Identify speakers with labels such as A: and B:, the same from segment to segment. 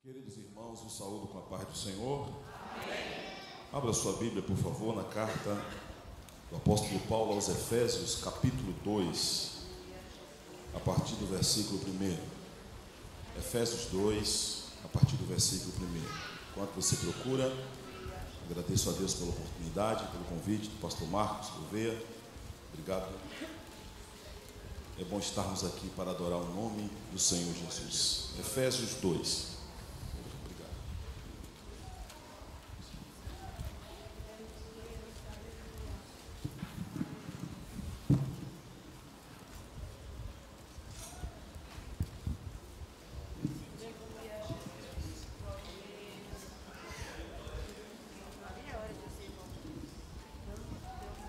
A: Queridos irmãos, vos saúdo com a paz do Senhor. Amém. Abra sua Bíblia, por favor, na carta do apóstolo Paulo aos Efésios, capítulo 2, a partir do versículo 1. Efésios 2, a partir do versículo 1. Enquanto você procura, agradeço a Deus pela oportunidade, pelo convite do pastor Marcos Gouveia. Obrigado. É bom estarmos aqui para adorar o nome do Senhor Jesus. Efésios 2.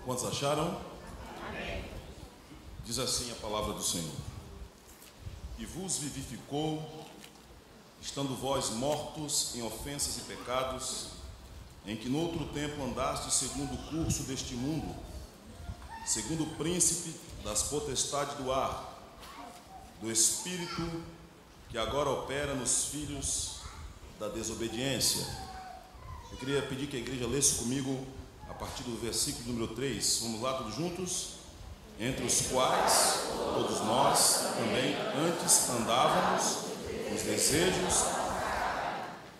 A: Quantos acharam? Amém. Diz assim a palavra do Senhor: e vos vivificou, estando vós mortos em ofensas e pecados, em que no outro tempo andastes segundo o curso deste mundo, segundo o príncipe das potestades do ar, do espírito que agora opera nos filhos da desobediência. Eu queria pedir que a igreja lesse comigo a partir do versículo número 3, vamos lá todos juntos? Entre os quais todos nós também antes andávamos nos desejos,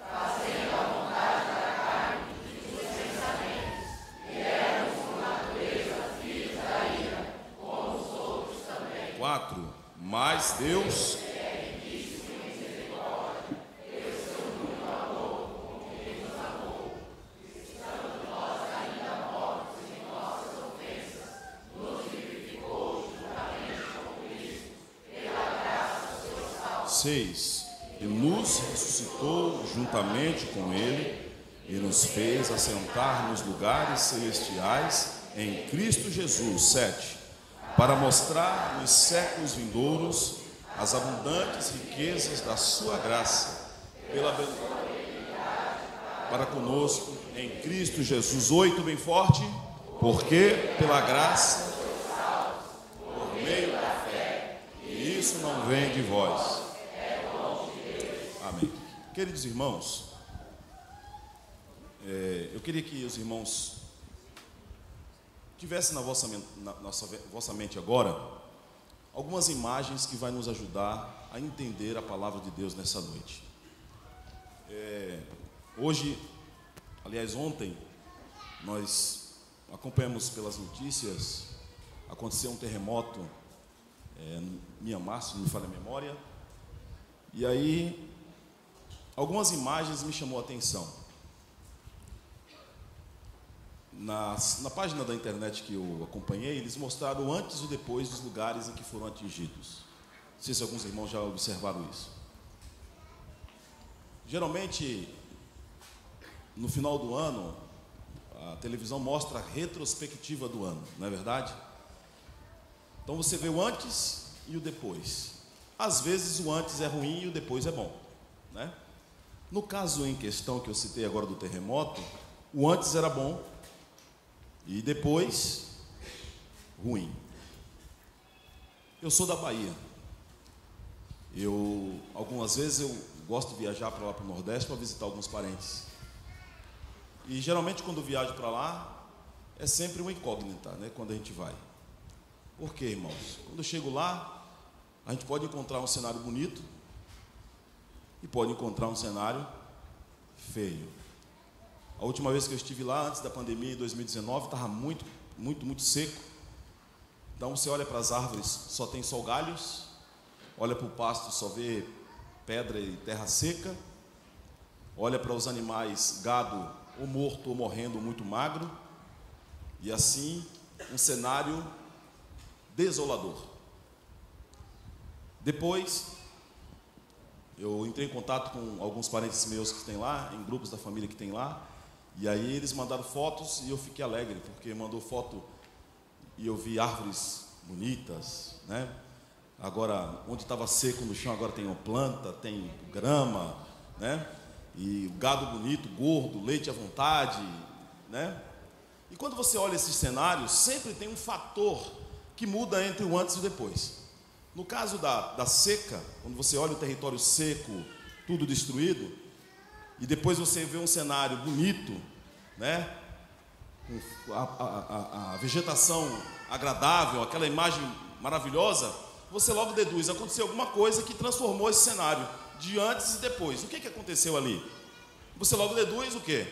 A: fazendo a vontade da carne e dos pensamentos, e éramos por natureza filhos da ira, como os outros também. 4. Mas Deus e nos ressuscitou juntamente com Ele e nos fez assentar nos lugares celestiais em Cristo Jesus. 7. Para mostrar nos séculos vindouros as abundantes riquezas da sua graça para conosco em Cristo Jesus. 8, bem forte. Porque pela graça, por meio da fé, e isso não vem de vós. Amém. Queridos irmãos, eu queria que os irmãos tivessem na vossa mente agora algumas imagens que vai nos ajudar a entender a palavra de Deus nessa noite. Hoje, aliás ontem, nós acompanhamos pelas notícias, aconteceu um terremoto em Mianmar, se não me falha a memória, e aí algumas imagens me chamou a atenção. Na página da internet que eu acompanhei, eles mostraram o antes e o depois dos lugares em que foram atingidos. Não sei se alguns irmãos já observaram isso. Geralmente, no final do ano, a televisão mostra a retrospectiva do ano, não é verdade? Então você vê o antes e o depois. Às vezes o antes é ruim e o depois é bom, né? No caso em questão que eu citei agora do terremoto, o antes era bom e depois ruim. Eu sou da Bahia. Algumas vezes eu gosto de viajar para lá para o Nordeste para visitar alguns parentes. E geralmente quando eu viajo para lá, é sempre uma incógnita, né, quando a gente vai. Por quê, irmãos? Quando eu chego lá, a gente pode encontrar um cenário bonito e pode encontrar um cenário feio. A última vez que eu estive lá, antes da pandemia, em 2019, estava muito seco. Então você olha para as árvores, só tem só galhos. Olha para o pasto, só vê pedra e terra seca. Olha para os animais, gado ou morto ou morrendo, muito magro. E assim, um cenário desolador. Depois, eu entrei em contato com alguns parentes meus que tem lá, em grupos da família que tem lá, e aí eles mandaram fotos e eu fiquei alegre, porque mandou foto e eu vi árvores bonitas, né? Agora, onde estava seco no chão, agora tem uma planta, tem grama, né? E gado bonito, gordo, leite à vontade, né? E quando você olha esses cenários, sempre tem um fator que muda entre o antes e o depois. No caso da seca, quando você olha o território seco, tudo destruído, e depois você vê um cenário bonito, né? Com a vegetação agradável, aquela imagem maravilhosa, você logo deduz, aconteceu alguma coisa que transformou esse cenário de antes e depois. O que aconteceu ali? Você logo deduz o quê?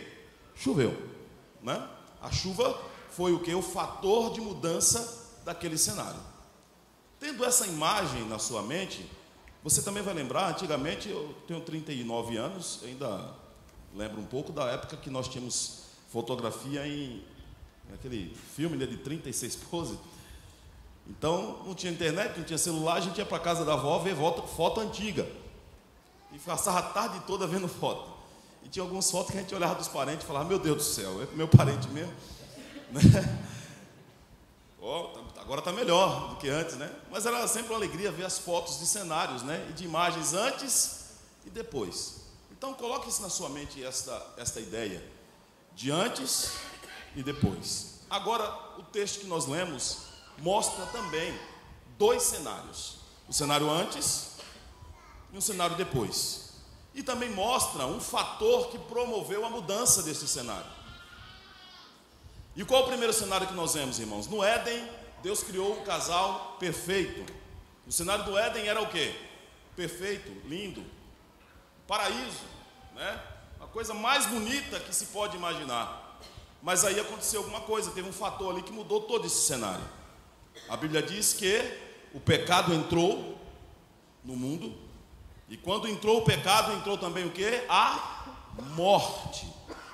A: Choveu, né? A chuva foi o quê? O fator de mudança daquele cenário. Tendo essa imagem na sua mente, você também vai lembrar, antigamente, eu tenho 39 anos, ainda lembro um pouco da época que nós tínhamos fotografia em aquele filme, né, de 36 poses. Então, não tinha internet, não tinha celular, a gente ia para a casa da avó ver foto antiga. E passava a tarde toda vendo foto. E tinha algumas fotos que a gente olhava dos parentes e falava, meu Deus do céu, é meu parente mesmo? Agora está melhor do que antes, né? Mas era sempre uma alegria ver as fotos de cenários, né? E de imagens antes e depois. Então, coloque isso na sua mente, esta ideia de antes e depois. Agora, o texto que nós lemos mostra também dois cenários. O cenário antes e um cenário depois. E também mostra um fator que promoveu a mudança desse cenário. E qual é o primeiro cenário que nós vemos, irmãos? No Éden, Deus criou um casal perfeito. O cenário do Éden era o quê? Perfeito, lindo, paraíso, né? A coisa mais bonita que se pode imaginar. Mas aí aconteceu alguma coisa, teve um fator ali que mudou todo esse cenário. A Bíblia diz que o pecado entrou no mundo, e quando entrou o pecado, entrou também o quê? A morte.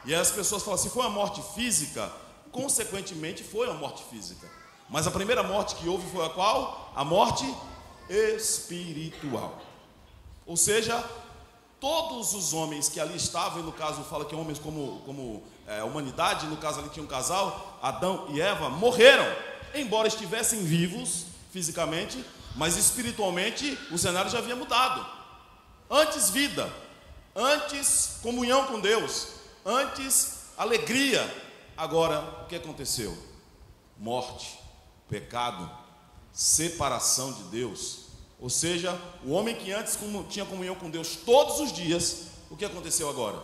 A: E aí as pessoas falam assim, foi uma morte física? Consequentemente foi uma morte física. Mas a primeira morte que houve foi a qual? A morte espiritual. Ou seja, todos os homens que ali estavam, e no caso fala que homens como a humanidade, no caso ali tinha um casal, Adão e Eva, morreram. Embora estivessem vivos fisicamente, mas espiritualmente o cenário já havia mudado. Antes vida, antes comunhão com Deus, antes alegria. Agora, o que aconteceu? Morte, pecado, separação de Deus. Ou seja, o homem que antes tinha comunhão com Deus todos os dias, o que aconteceu agora?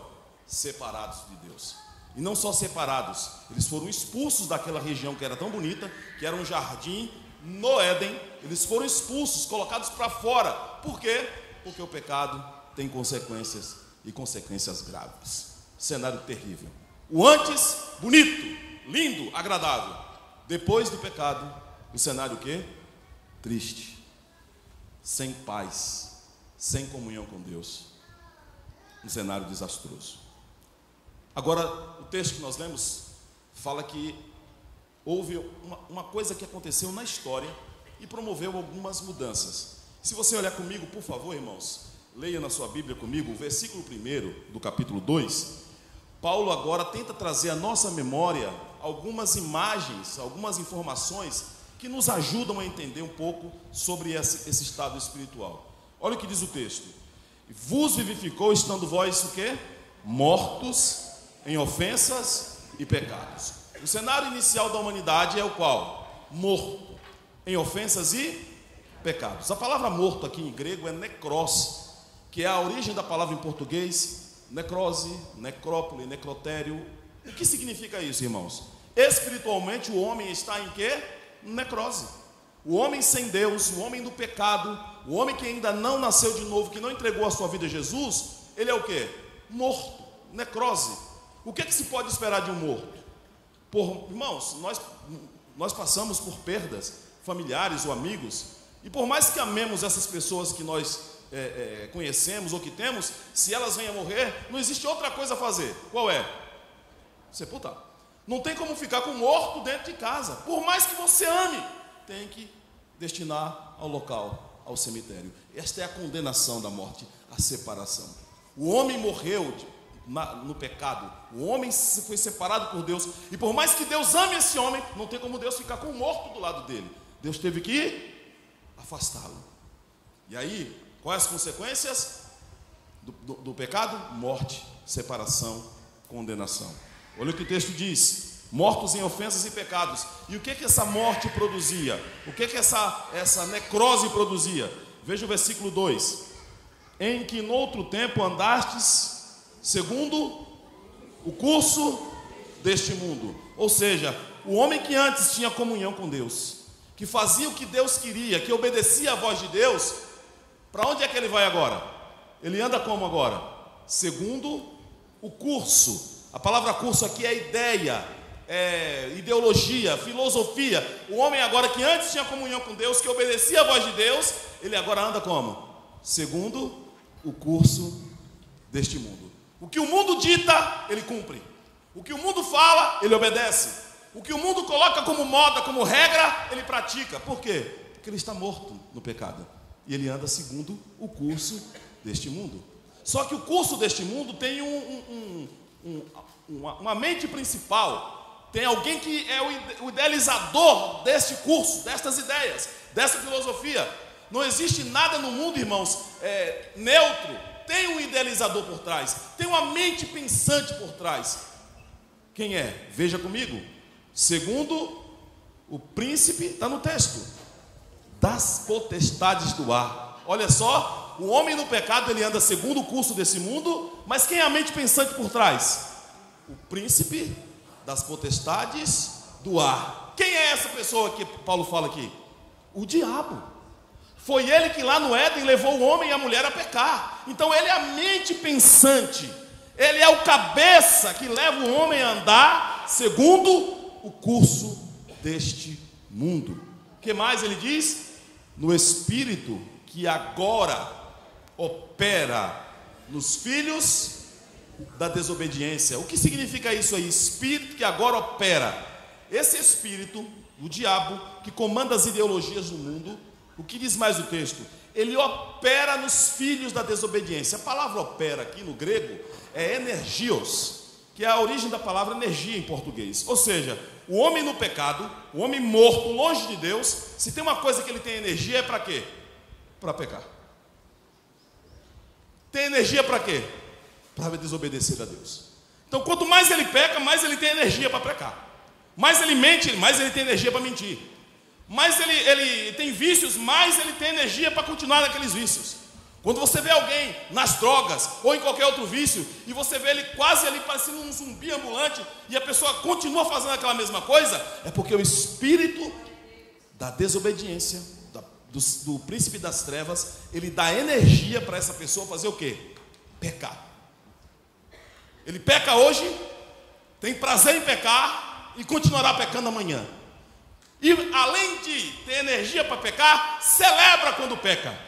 A: Separados de Deus. E não só separados, eles foram expulsos daquela região que era tão bonita, que era um jardim no Éden. Eles foram expulsos, colocados para fora. Por quê? Porque o pecado tem consequências, e consequências graves. Cenário terrível. O antes, bonito, lindo, agradável. Depois do pecado, o cenário o quê? Triste, sem paz, sem comunhão com Deus. Um cenário desastroso. Agora, o texto que nós lemos fala que houve uma coisa que aconteceu na história e promoveu algumas mudanças. Se você olhar comigo, por favor, irmãos, leia na sua Bíblia comigo o versículo 1 do capítulo 2. Paulo agora tenta trazer à nossa memória algumas imagens, algumas informações que nos ajudam a entender um pouco sobre esse estado espiritual. Olha o que diz o texto. Vos vivificou, estando vós o quê? Mortos em ofensas e pecados. O cenário inicial da humanidade é o qual? Morto em ofensas e pecados. A palavra morto aqui em grego é necros, que é a origem da palavra em português necrose, necrópole, necrotério. O que significa isso, irmãos? Espiritualmente o homem está em quê? Necrose. O homem sem Deus, o homem do pecado, o homem que ainda não nasceu de novo, que não entregou a sua vida a Jesus, ele é o quê? Morto, necrose. O que se pode esperar de um morto? Irmãos, nós passamos por perdas familiares ou amigos, e por mais que amemos essas pessoas que nós conhecemos ou que temos, se elas venham a morrer, não existe outra coisa a fazer. Qual é? Sepultar. Não tem como ficar com o morto dentro de casa. Por mais que você ame, tem que destinar ao local, ao cemitério. Esta é a condenação da morte, a separação. O homem morreu no pecado. O homem foi separado por Deus. E por mais que Deus ame esse homem, não tem como Deus ficar com o morto do lado dele. Deus teve que afastá-lo. E aí, quais as consequências do pecado? Morte, separação, condenação. Olha o que o texto diz: mortos em ofensas e pecados. E o que essa morte produzia? O que essa necrose produzia? Veja o versículo 2. em que no outro tempo andastes segundo o curso deste mundo. Ou seja, o homem que antes tinha comunhão com Deus, que fazia o que Deus queria, que obedecia à voz de Deus, para onde é que ele vai agora? Ele anda como agora? Segundo o curso. A palavra curso aqui é ideia, é ideologia, filosofia. O homem agora que antes tinha comunhão com Deus, que obedecia à voz de Deus, ele agora anda como? Segundo o curso deste mundo. O que o mundo dita, ele cumpre. O que o mundo fala, ele obedece. O que o mundo coloca como moda, como regra, ele pratica. Por quê? Porque ele está morto no pecado. E ele anda segundo o curso deste mundo. Só que o curso deste mundo tem uma mente principal. Tem alguém que é o idealizador deste curso, destas ideias, dessa filosofia. Não existe nada no mundo, irmãos, neutro. Tem um idealizador por trás. Tem uma mente pensante por trás. Quem é? Veja comigo. Segundo o príncipe, está no texto, das potestades do ar. Olha só, o homem no pecado, ele anda segundo o curso desse mundo, mas quem é a mente pensante por trás? O príncipe das potestades do ar. Quem é essa pessoa que Paulo fala aqui? O diabo. Foi ele que lá no Éden levou o homem e a mulher a pecar. Então ele é a mente pensante, ele é o cabeça que leva o homem a andar segundo o curso deste mundo. O que mais ele diz? No espírito que agora opera nos filhos da desobediência. O que significa isso aí? Espírito que agora opera. Esse espírito, o diabo, que comanda as ideologias do mundo, o que diz mais o texto? Ele opera nos filhos da desobediência. A palavra opera aqui no grego é energios, que é a origem da palavra energia em português. Ou seja, o homem no pecado, o homem morto, longe de Deus, se tem uma coisa que ele tem energia, é para quê? Para pecar. Tem energia para quê? Para desobedecer a Deus. Então, quanto mais ele peca, mais ele tem energia para pecar. Mais ele mente, mais ele tem energia para mentir. Mais ele tem vícios, mais ele tem energia para continuar naqueles vícios. Quando você vê alguém nas drogas ou em qualquer outro vício, e você vê ele quase ali parecendo um zumbi ambulante, e a pessoa continua fazendo aquela mesma coisa, é porque o espírito da desobediência, do príncipe das trevas, ele dá energia para essa pessoa fazer o quê? Pecar. Ele peca hoje, tem prazer em pecar e continuará pecando amanhã. E além de ter energia para pecar, celebra quando peca.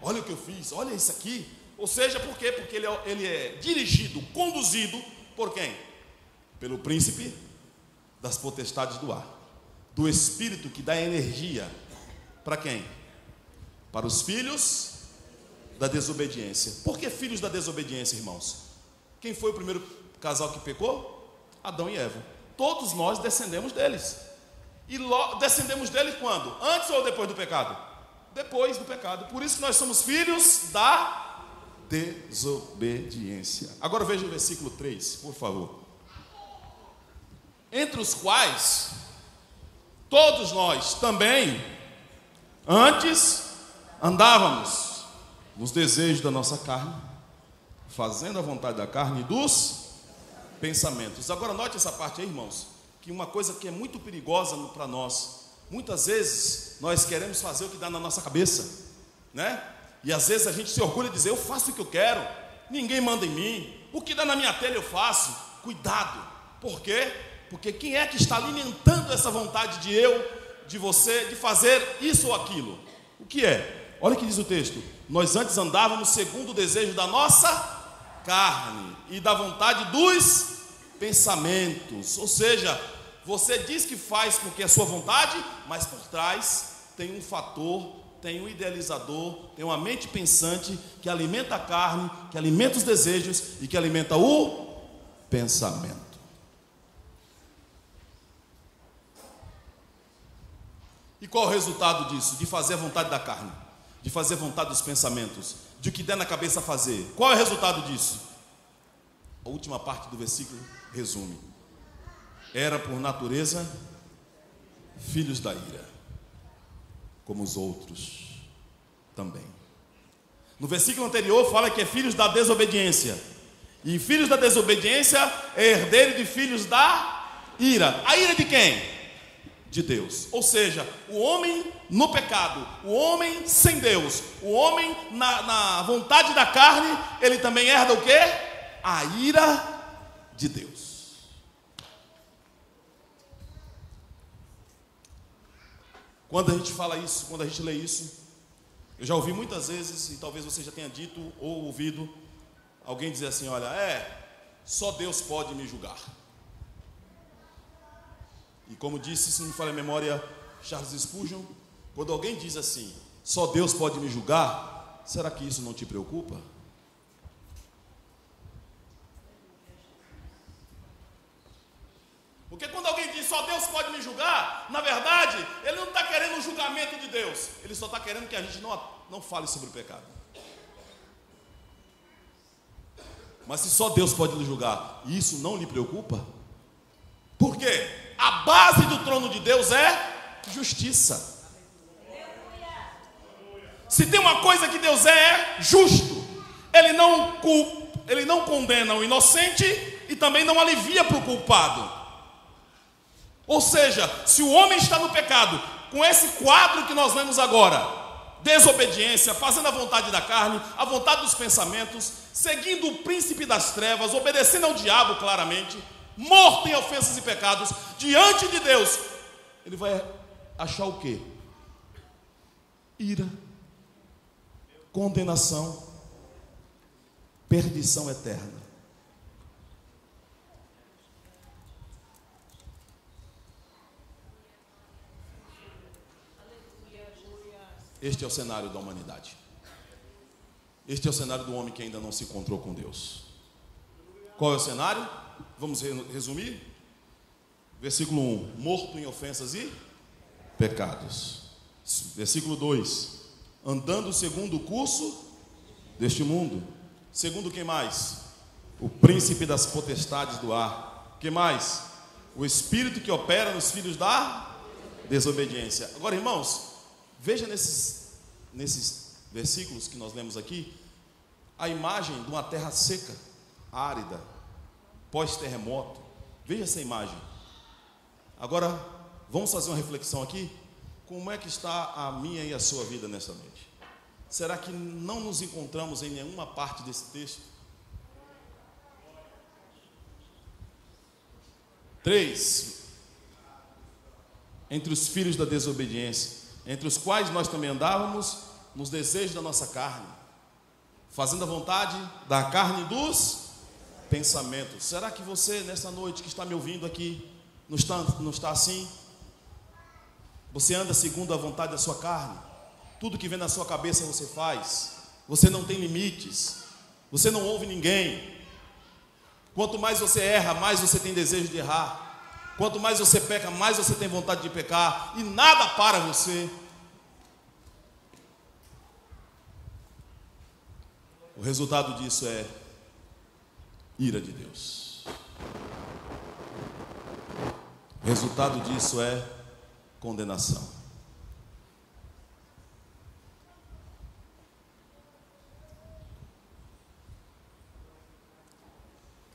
A: Olha o que eu fiz, olha isso aqui. Ou seja, por quê? Porque ele é dirigido, conduzido por quem? Pelo príncipe das potestades do ar. Do espírito que dá energia para quem? Para os filhos da desobediência. Por que filhos da desobediência, irmãos? Quem foi o primeiro casal que pecou? Adão e Eva. Todos nós descendemos deles. E descendemos deles quando? Antes ou depois do pecado? Depois do pecado. Por isso que nós somos filhos da desobediência. Agora veja o versículo 3, por favor. Entre os quais todos nós também antes andávamos nos desejos da nossa carne, fazendo a vontade da carne e dos pensamentos. Agora note essa parte aí, irmãos, que uma coisa que é muito perigosa para nós, muitas vezes nós queremos fazer o que dá na nossa cabeça, né? E às vezes a gente se orgulha de dizer, eu faço o que eu quero, ninguém manda em mim, o que dá na minha telha eu faço. Cuidado. Por quê? Porque quem é que está alimentando essa vontade de eu, de você, de fazer isso ou aquilo? O que é? Olha o que diz o texto. Nós antes andávamos segundo o desejo da nossa carne e da vontade dos pensamentos. Ou seja, você diz que faz porque é a sua vontade, mas por trás tem um fator, tem um idealizador, tem uma mente pensante que alimenta a carne, que alimenta os desejos e que alimenta o pensamento. E qual é o resultado disso? De fazer a vontade da carne, de fazer a vontade dos pensamentos, de o que der na cabeça fazer. Qual é o resultado disso? A última parte do versículo resume. Era por natureza filhos da ira, como os outros também. No versículo anterior fala que é filhos da desobediência. E filhos da desobediência é herdeiro de filhos da ira. A ira de quem? De Deus. Ou seja, o homem no pecado, o homem sem Deus, o homem na vontade da carne, ele também herda o quê? A ira de Deus. Quando a gente fala isso, quando a gente lê isso, eu já ouvi muitas vezes, e talvez você já tenha dito ou ouvido, alguém dizer assim: olha, só Deus pode me julgar. E como disse, se não me falha a memória, Charles Spurgeon, quando alguém diz assim, só Deus pode me julgar, será que isso não te preocupa? Porque quando alguém diz só Deus pode me julgar, na verdade, ele não está querendo o julgamento de Deus, ele só está querendo que a gente não fale sobre o pecado. Mas se só Deus pode lhe julgar, isso não lhe preocupa? Por quê? A base do trono de Deus é justiça. Se tem uma coisa que Deus é justo. Ele não condena o inocente e também não alivia para o culpado. Ou seja, se o homem está no pecado, com esse quadro que nós lemos agora, desobediência, fazendo a vontade da carne, a vontade dos pensamentos, seguindo o príncipe das trevas, obedecendo ao diabo claramente, morto em ofensas e pecados, diante de Deus, ele vai achar o quê? Ira, condenação, perdição eterna. Este é o cenário da humanidade. Este é o cenário do homem que ainda não se encontrou com Deus. Qual é o cenário? Vamos resumir? Versículo 1: morto em ofensas e pecados. Versículo 2: andando segundo o curso deste mundo. Segundo quem mais? O príncipe das potestades do ar. Quem mais? O espírito que opera nos filhos da desobediência. Agora, irmãos, veja nesses versículos que nós lemos aqui, a imagem de uma terra seca, árida, pós-terremoto. Veja essa imagem. Agora, vamos fazer uma reflexão aqui. Como é que está a minha e a sua vida nessa noite? Será que não nos encontramos em nenhuma parte desse texto? 3. Entre os filhos da desobediência, entre os quais nós também andávamos nos desejos da nossa carne, fazendo a vontade da carne e dos pensamentos. Será que você, nessa noite que está me ouvindo aqui, não está assim? Você anda segundo a vontade da sua carne? Tudo que vem na sua cabeça você faz. Você não tem limites. Você não ouve ninguém. Quanto mais você erra, mais você tem desejo de errar. Quanto mais você peca, mais você tem vontade de pecar. E nada para você. O resultado disso é ira de Deus. O resultado disso é condenação.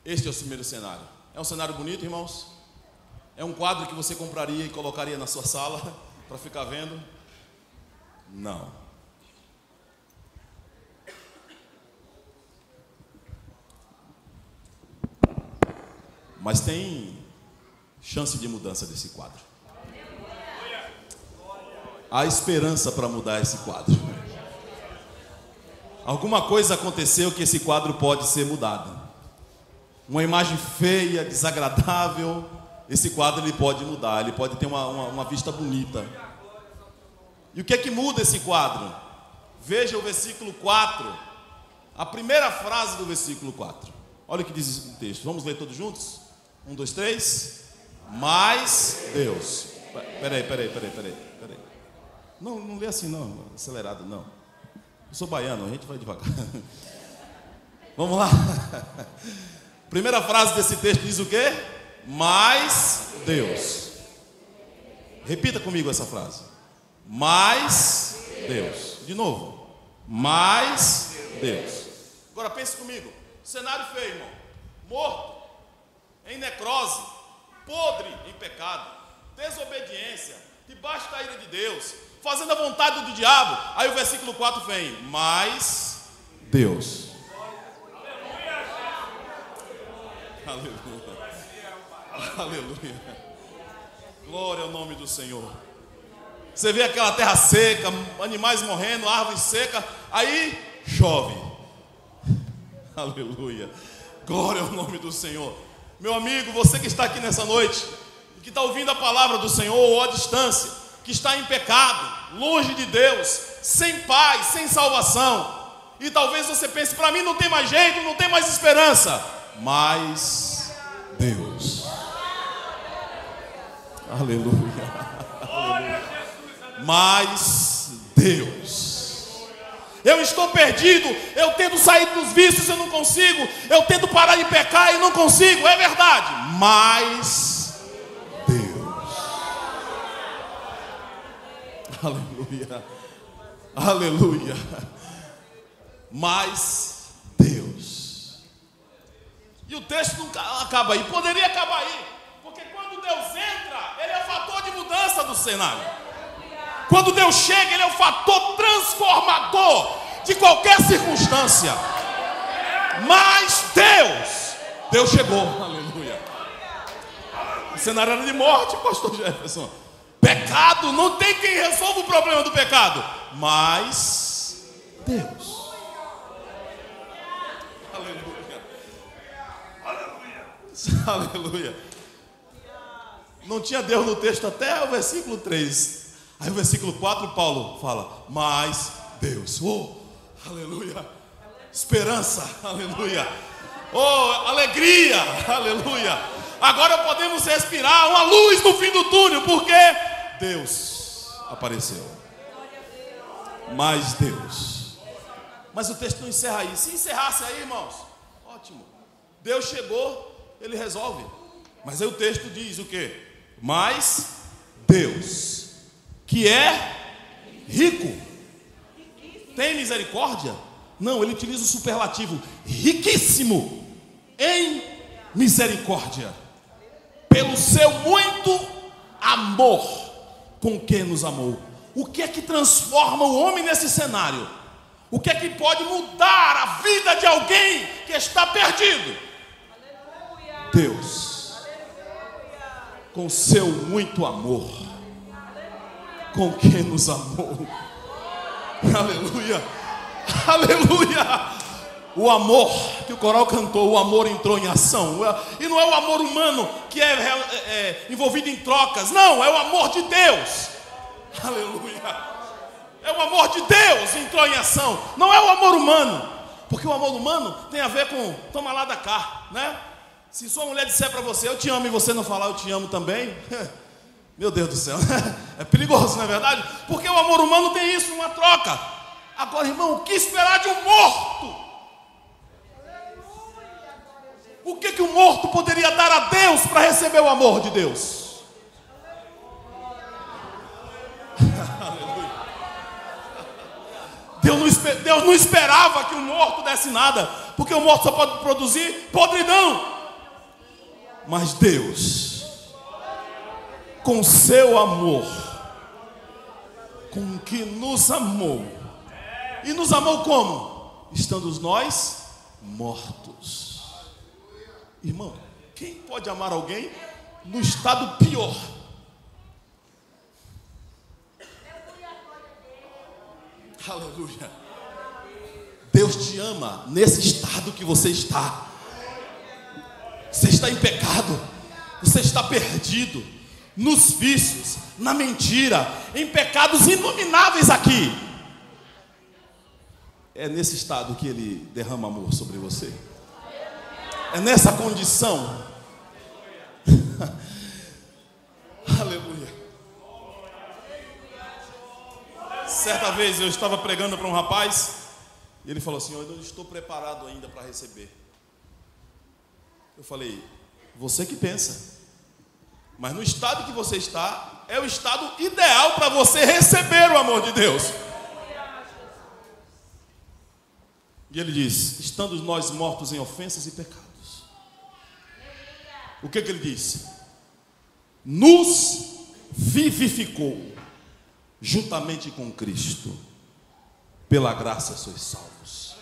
A: Este é o primeiro cenário. É um cenário bonito, irmãos? É um quadro que você compraria e colocaria na sua sala para ficar vendo? Não. Mas tem chance de mudança desse quadro. Há esperança para mudar esse quadro. Alguma coisa aconteceu que esse quadro pode ser mudado. Uma imagem feia, desagradável, esse quadro ele pode mudar, ele pode ter uma vista bonita. E o que é que muda esse quadro? Veja o versículo 4, a primeira frase do versículo 4. Olha o que diz o texto, vamos ler todos juntos? 1, 2, 3. Mas Deus. Peraí. Não lê assim não, acelerado não. Eu sou baiano, a gente vai devagar. Vamos lá. Primeira frase desse texto diz o quê? Mas Deus. Repita comigo essa frase. Mas Deus. De novo. Mas Deus. Agora pense comigo, cenário feio, irmão. Morto, em necrose, podre em pecado, desobediência, debaixo da ira de Deus, fazendo a vontade do diabo. Aí o versículo 4 vem, mas Deus. Aleluia. Aleluia. Glória ao nome do Senhor. Você vê aquela terra seca, animais morrendo, árvore seca, aí chove. Aleluia. Glória ao nome do Senhor. Meu amigo, você que está aqui nessa noite, que está ouvindo a palavra do Senhor, ou à distância, que está em pecado, longe de Deus, sem paz, sem salvação, e talvez você pense, para mim não tem mais jeito, não tem mais esperança, mas Deus. Aleluia. Aleluia. Mas Deus. Eu estou perdido, eu tento sair dos vícios, eu não consigo, eu tento parar de pecar e não consigo, é verdade, mas Deus. Aleluia. Aleluia. Mas Deus. E o texto não acaba aí, poderia acabar aí, porque quando Deus entra, Ele é o fator de mudança do cenário. Quando Deus chega, Ele é o fator transformador de qualquer circunstância. Mas Deus chegou. Aleluia. O cenário era de morte, pastor Jefferson. Pecado, não tem quem resolva o problema do pecado. Mas Deus. Aleluia. Aleluia. Aleluia. Não tinha Deus no texto até o versículo 3. Aí o versículo 4, Paulo fala, mas Deus, oh, aleluia, esperança, aleluia, oh, alegria, aleluia, agora podemos respirar uma luz no fim do túnel, porque Deus apareceu, mas Deus. Mas o texto não encerra aí. Se encerrasse aí, irmãos, ótimo, Deus chegou, Ele resolve. Mas aí o texto diz o quê? Mas Deus, que é rico, tem misericórdia? Não, ele utiliza o superlativo, riquíssimo em misericórdia, pelo seu muito amor com que nos amou. O que é que transforma o homem nesse cenário? O que é que pode mudar a vida de alguém que está perdido? Deus, com seu muito amor, com quem nos amou. Aleluia. Aleluia. O amor que o coral cantou, o amor entrou em ação. E não é o amor humano que é envolvido em trocas. Não, é o amor de Deus. Aleluia. É o amor de Deus que entrou em ação. Não é o amor humano. Porque o amor humano tem a ver com toma lá da cá, né? Se sua mulher disser para você, eu te amo, e você não falar, eu te amo também, meu Deus do céu, é perigoso, não é verdade? Porque o amor humano tem isso, uma troca. Agora, irmão, o que esperar de um morto? O que um morto poderia dar a Deus para receber o amor de Deus? Deus não esperava que o morto desse nada, porque o morto só pode produzir podridão. Mas Deus, com seu amor, com que nos amou, e nos amou como? Estando nós mortos. Irmão, quem pode amar alguém no estado pior? Aleluia. Deus te ama nesse estado que você está. Você está em pecado, você está perdido nos vícios, na mentira, em pecados inomináveis aqui. É nesse estado que Ele derrama amor sobre você. É nessa condição. Aleluia. Certa vez eu estava pregando para um rapaz e ele falou assim: eu não estou preparado ainda para receber. Eu falei: você que pensa, mas no estado que você está é o estado ideal para você receber o amor de Deus. E ele diz: estando nós mortos em ofensas e pecados. O que ele disse? Nos vivificou juntamente com Cristo. Pela graça sois salvos.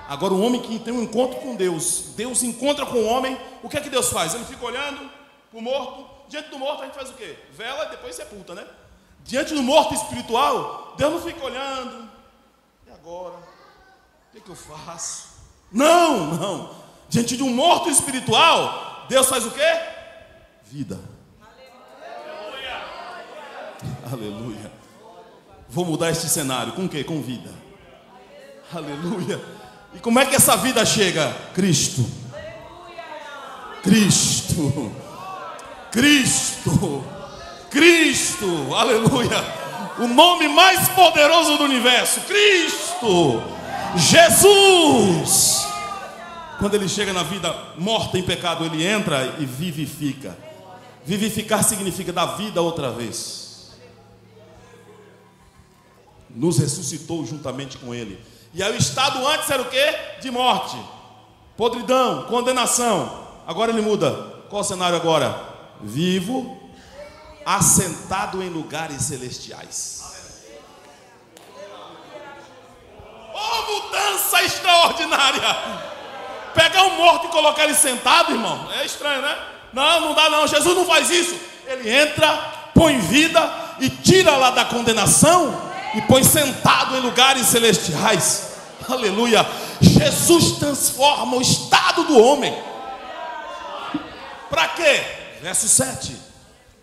A: Agora o homem que tem um encontro com Deus, Deus encontra com o homem, o que é que Deus faz? Ele fica olhando para o morto. Diante do morto a gente faz o quê? Vela e depois sepulta, né? Diante do morto espiritual, Deus não fica olhando. E agora? O que eu faço? Não. Diante de um morto espiritual, Deus faz o quê? Vida. Aleluia. Vou mudar este cenário. Com o quê? Com vida. Aleluia. E como é que essa vida chega? Cristo. Aleluia. O nome mais poderoso do universo. Cristo. Jesus. Quando ele chega na vida morta em pecado, ele entra e vivifica. Vivificar significa dar vida outra vez. Nos ressuscitou juntamente com ele. E aí o estado antes era o quê? De morte, podridão, condenação. Agora ele muda. Qual o cenário agora? Vivo, assentado em lugares celestiais. Oh, mudança extraordinária. Pegar um morto e colocar ele sentado, irmão, é estranho, né? Não dá não. Jesus não faz isso. Ele entra, põe vida e tira lá da condenação e põe sentado em lugares celestiais. Aleluia. Jesus transforma o estado do homem. Para quê? Verso 7.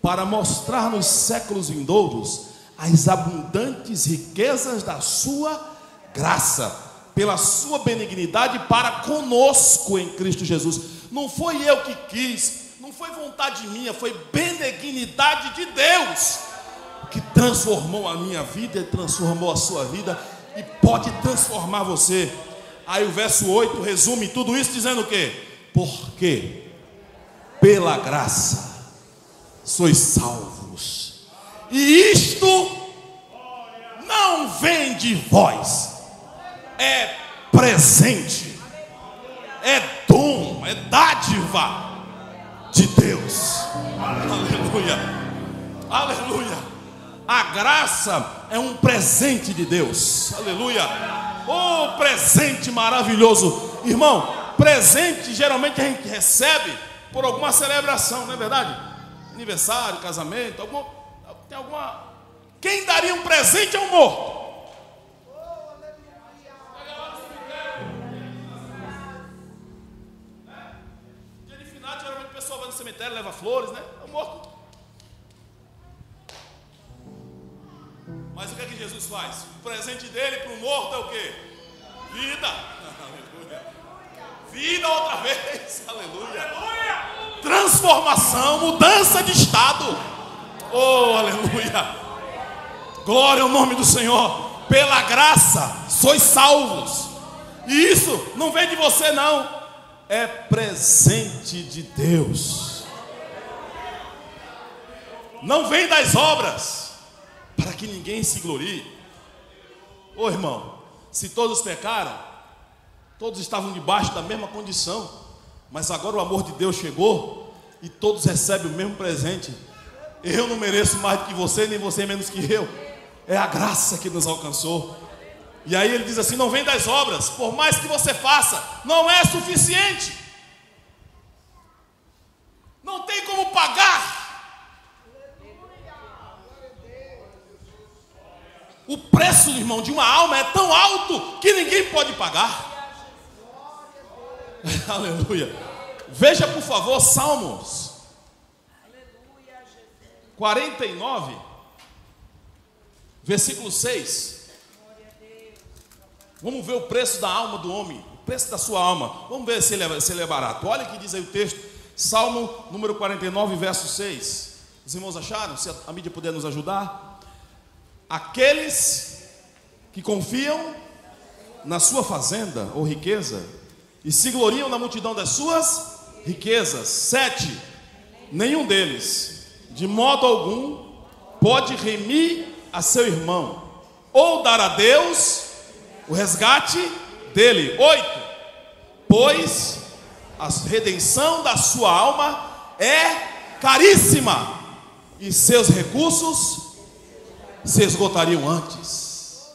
A: Para mostrar nos séculos vindouros as abundantes riquezas da sua graça, pela sua benignidade para conosco em Cristo Jesus. Não foi eu que quis, não foi vontade minha, foi benignidade de Deus que transformou a minha vida e transformou a sua vida e pode transformar você. Aí o verso 8 resume tudo isso dizendo o quê? Porque pela graça sois salvos, e isto não vem de vós, é presente, é dom, é dádiva de Deus. Aleluia, aleluia. A graça é um presente de Deus. Aleluia. Oh, presente maravilhoso. Irmão, presente geralmente a gente recebe por alguma celebração, não é verdade? Aniversário, casamento, tem alguma. Quem daria um presente a um morto? Dia de finado, geralmente o pessoal vai no cemitério, leva flores, né? É um morto. Mas o que é que Jesus faz? O presente dele para o morto é o quê? Vida. Aleluia. Vida outra vez. Aleluia. Transformação, mudança de estado. Oh, aleluia. Glória ao nome do Senhor. Pela graça sois salvos. E isso não vem de você não. É presente de Deus. Não vem das obras, para que ninguém se glorie. Ô irmão, se todos pecaram, todos estavam debaixo da mesma condição, mas agora o amor de Deus chegou e todos recebem o mesmo presente. Eu não mereço mais do que você, nem você menos que eu. É a graça que nos alcançou. E aí ele diz assim: não vem das obras, por mais que você faça, não é suficiente. Não tem como pagar. O preço, irmão, de uma alma é tão alto que ninguém pode pagar. Aleluia. Veja, por favor, Salmos 49, versículo 6. Vamos ver o preço da alma do homem, o preço da sua alma. Vamos ver se ele é barato. Olha o que diz aí o texto. Salmo número 49, verso 6. Os irmãos acharam? Se a mídia puder nos ajudar. Aqueles que confiam na sua fazenda ou riqueza e se gloriam na multidão das suas riquezas. 7. Nenhum deles, de modo algum, pode remir a seu irmão ou dar a Deus o resgate dele. 8. Pois a redenção da sua alma é caríssima, e seus recursos se esgotariam antes.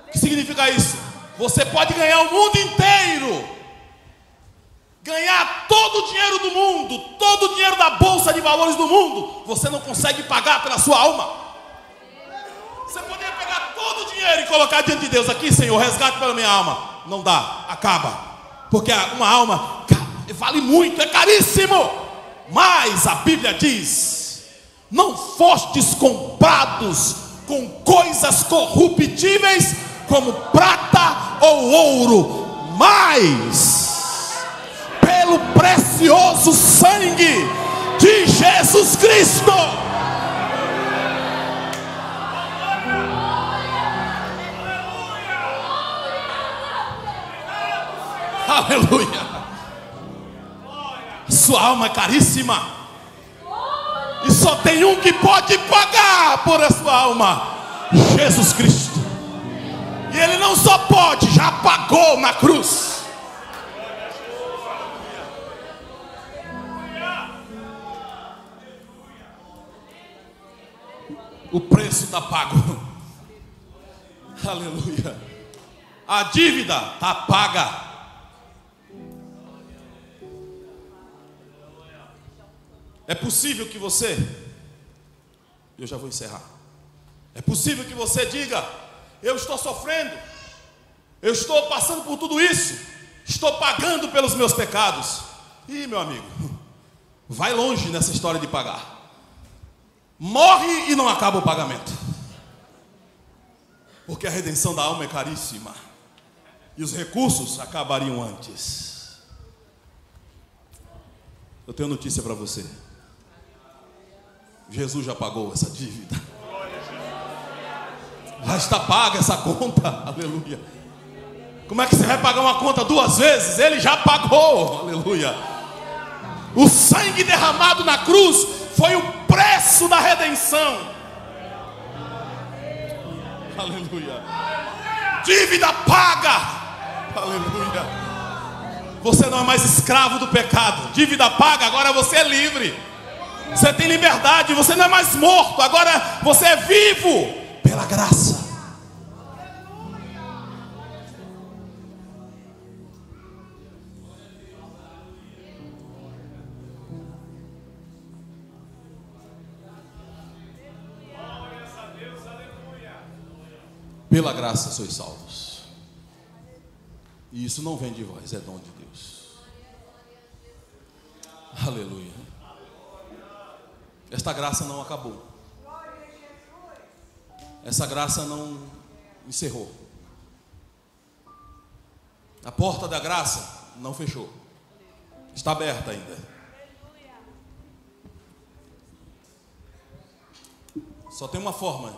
A: O que significa isso? Você pode ganhar o mundo inteiro, ganhar todo o dinheiro do mundo, todo o dinheiro da bolsa de valores do mundo, você não consegue pagar pela sua alma. Você poderia pegar todo o dinheiro e colocar diante de Deus: aqui, Senhor, resgate pela minha alma. Não dá, acaba, porque uma alma vale muito, é caríssimo. Mas a Bíblia diz: não fostes comprados com coisas corruptíveis, como prata ou ouro, mas pelo precioso sangue de Jesus Cristo. Aleluia. Sua alma é caríssima, e só tem um que pode pagar por a sua alma: Jesus Cristo. E Ele não só pode, já pagou na cruz. O preço está pago. Aleluia. A dívida está paga. É possível que você, eu já vou encerrar, é possível que você diga: eu estou sofrendo, eu estou passando por tudo isso, estou pagando pelos meus pecados. Ih, meu amigo, vai longe nessa história de pagar. Morre e não acaba o pagamento, porque a redenção da alma é caríssima, e os recursos acabariam antes. Eu tenho notícia para você: Jesus já pagou essa dívida. Já está paga essa conta. Aleluia. Como é que você vai pagar uma conta duas vezes? Ele já pagou. Aleluia. O sangue derramado na cruz foi o preço da redenção. Aleluia. Dívida paga. Aleluia. Você não é mais escravo do pecado. Dívida paga, agora você é livre. Você tem liberdade, você não é mais morto, agora você é vivo pela graça. Pela graça sois salvos. E isso não vem de vós, é dom de Deus. Aleluia. Esta graça não acabou. Essa graça não encerrou. A porta da graça não fechou. Está aberta ainda. Só tem uma forma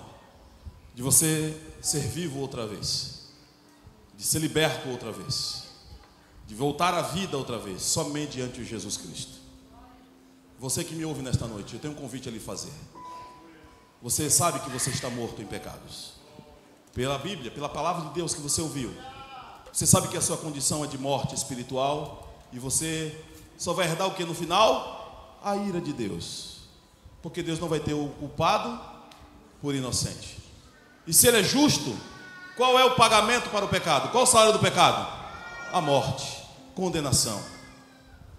A: de você ser vivo outra vez, de ser liberto outra vez, de voltar à vida outra vez, somente diante de Jesus Cristo. Você que me ouve nesta noite, eu tenho um convite a lhe fazer. Você sabe que você está morto em pecados. Pela Bíblia, pela palavra de Deus que você ouviu, você sabe que a sua condição é de morte espiritual, e você só vai herdar o que no final? A ira de Deus. Porque Deus não vai ter o culpado por inocente. E se Ele é justo, qual é o pagamento para o pecado? Qual o salário do pecado? A morte, condenação.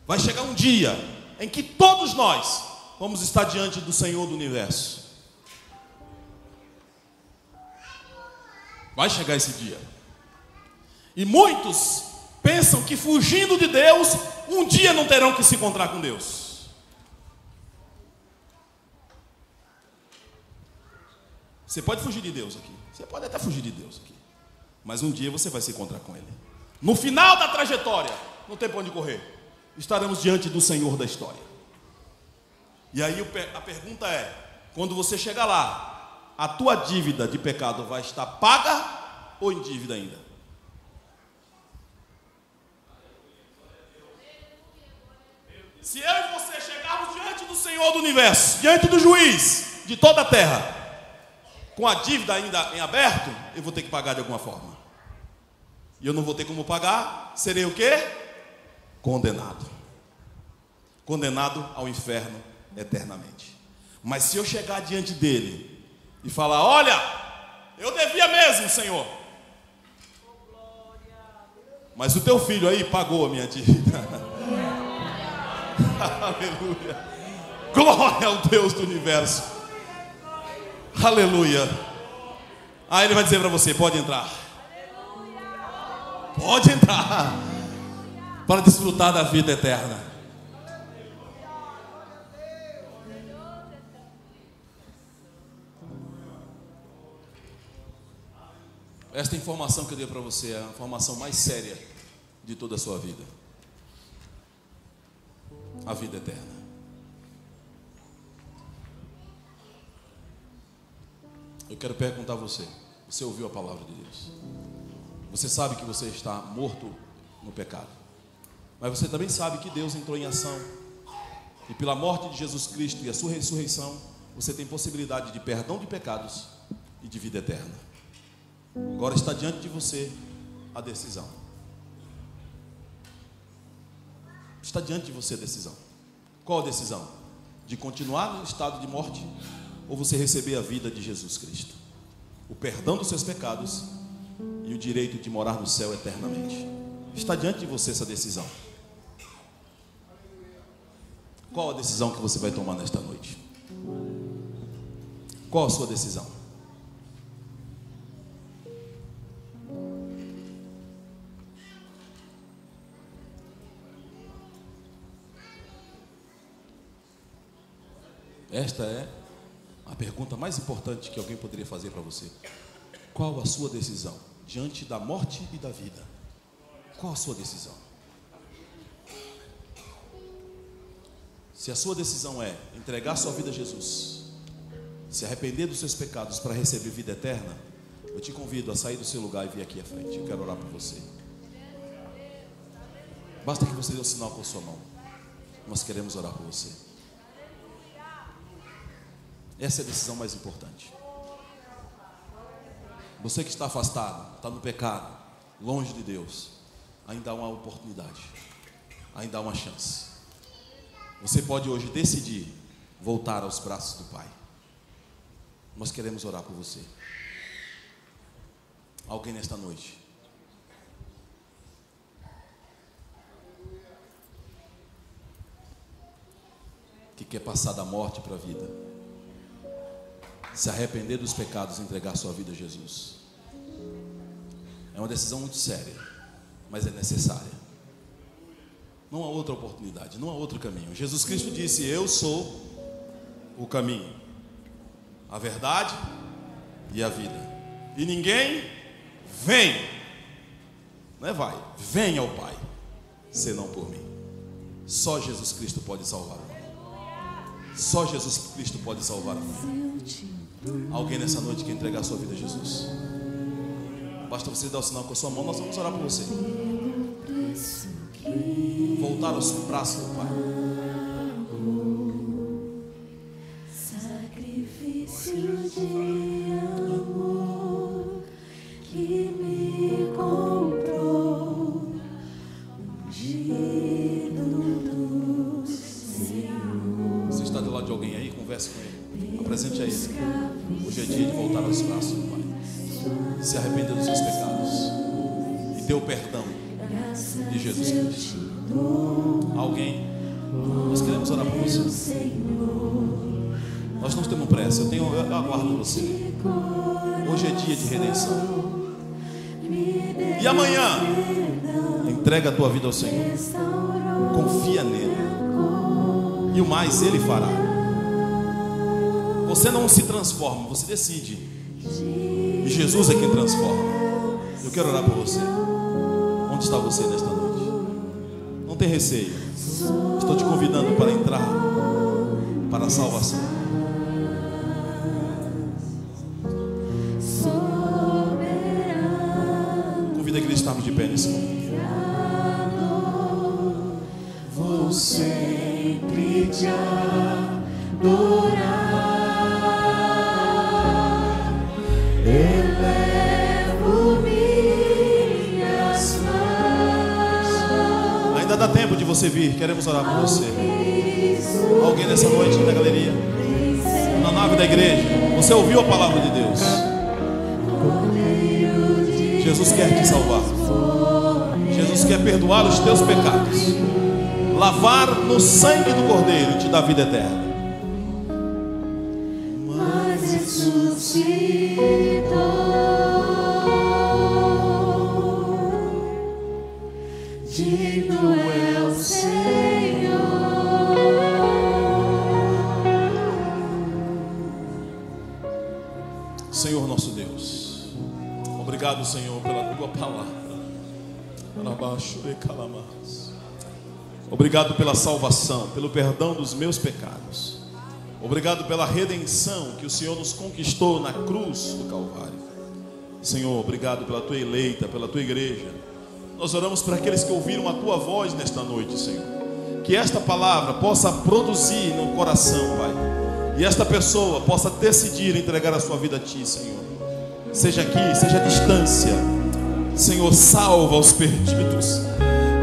A: Vai chegar um dia em que todos nós vamos estar diante do Senhor do universo. Vai chegar esse dia. E muitos pensam que fugindo de Deus, um dia não terão que se encontrar com Deus. Você pode fugir de Deus aqui. Você pode até fugir de Deus aqui. Mas um dia você vai se encontrar com Ele. No final da trajetória, não tem para onde correr. Estaremos diante do Senhor da história. E aí a pergunta é: quando você chegar lá, a tua dívida de pecado vai estar paga ou em dívida ainda? Se eu e você chegarmos diante do Senhor do universo, diante do juiz de toda a terra, com a dívida ainda em aberto, eu vou ter que pagar de alguma forma. e eu não vou ter como pagar, serei o quê? Condenado. Condenado ao inferno eternamente. Mas se eu chegar diante dele e falar: olha, eu devia mesmo, Senhor, mas o teu filho aí pagou a minha dívida. Aleluia. Glória ao Deus do universo. Aleluia. Aí ele vai dizer para você: pode entrar. Pode entrar para desfrutar da vida eterna. Esta informação que eu dei para você é a informação mais séria de toda a sua vida. A vida eterna. Eu quero perguntar a você: você ouviu a palavra de Deus? Você sabe que você está morto no pecado, mas você também sabe que Deus entrou em ação, e pela morte de Jesus Cristo e a sua ressurreição, você tem possibilidade de perdão de pecados e de vida eterna. Agora está diante de você a decisão. Está diante de você a decisão. Qual a decisão? De continuar no estado de morte, ou você receber a vida de Jesus Cristo, o perdão dos seus pecados e o direito de morar no céu eternamente. Está diante de você essa decisão. Qual a decisão que você vai tomar nesta noite? Qual a sua decisão? Esta é a pergunta mais importante que alguém poderia fazer para você. Qual a sua decisão diante da morte e da vida? Qual a sua decisão? Se a sua decisão é entregar sua vida a Jesus, se arrepender dos seus pecados para receber vida eterna, eu te convido a sair do seu lugar e vir aqui à frente. Eu quero orar por você. Basta que você dê um sinal com a sua mão. Nós queremos orar por você. Essa é a decisão mais importante. Você que está afastado, está no pecado, longe de Deus, ainda há uma oportunidade, ainda há uma chance. Você pode hoje decidir voltar aos braços do Pai. Nós queremos orar por você. Alguém nesta noite que quer passar da morte para a vida, se arrepender dos pecados e entregar sua vida a Jesus. É uma decisão muito séria, mas é necessária. Não há outra oportunidade, não há outro caminho. Jesus Cristo disse: eu sou o caminho, a verdade e a vida, e ninguém vem, não é vai, vem ao Pai, senão por mim. Só Jesus Cristo pode salvar. Só Jesus Cristo pode salvar a mim. Alguém nessa noite quer entregar a sua vida a Jesus? Basta você dar o sinal com a sua mão, nós vamos orar por você. Voltar aos braços do Pai.
B: Sacrifício de amor que me comprou, ungido do Senhor.
A: Você está do lado de alguém aí? Converse com ele. Apresente a ele. Hoje é dia de voltar aos braços do Pai. Se arrepender dos seus pecados e ter o perdão de Jesus Cristo. Alguém? Nós queremos orar por você. Nós não temos pressa. Eu aguardo você. Hoje é dia de redenção. E amanhã, entrega a tua vida ao Senhor. Confia nele. E o mais Ele fará. Você não se transforma, você decide. E Jesus é quem transforma. Eu quero orar por você. Onde está você nesta noite? Não tem receio. Estou te convidando para entrar para a salvação. Convida que estamos de pé nesse momento.
B: Vou sempre te adorar. Elevo minhas
A: dá tempo de você vir, queremos orar por você. Alguém nessa noite na galeria, na nave da igreja, você ouviu a palavra de Deus? Jesus quer te salvar. Jesus quer perdoar os teus pecados, lavar no sangue do Cordeiro e te dar vida eterna.
B: Mas ressuscitou, digno é o Senhor.
A: Senhor nosso Deus, obrigado, Senhor, pela tua palavra. Obrigado pela salvação, pelo perdão dos meus pecados. Obrigado pela redenção que o Senhor nos conquistou na cruz do Calvário. Senhor, obrigado pela tua eleita, pela tua igreja. Nós oramos para aqueles que ouviram a tua voz nesta noite, Senhor. Que esta palavra possa produzir no coração, Pai. E esta pessoa possa decidir entregar a sua vida a ti, Senhor. Seja aqui, seja à distância. Senhor, salva os perdidos,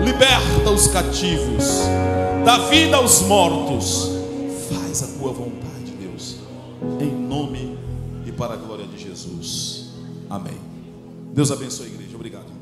A: liberta os cativos, dá vida aos mortos. Faz a tua vontade, Deus, em nome e para a glória de Jesus. Amém. Deus abençoe a igreja. Obrigado.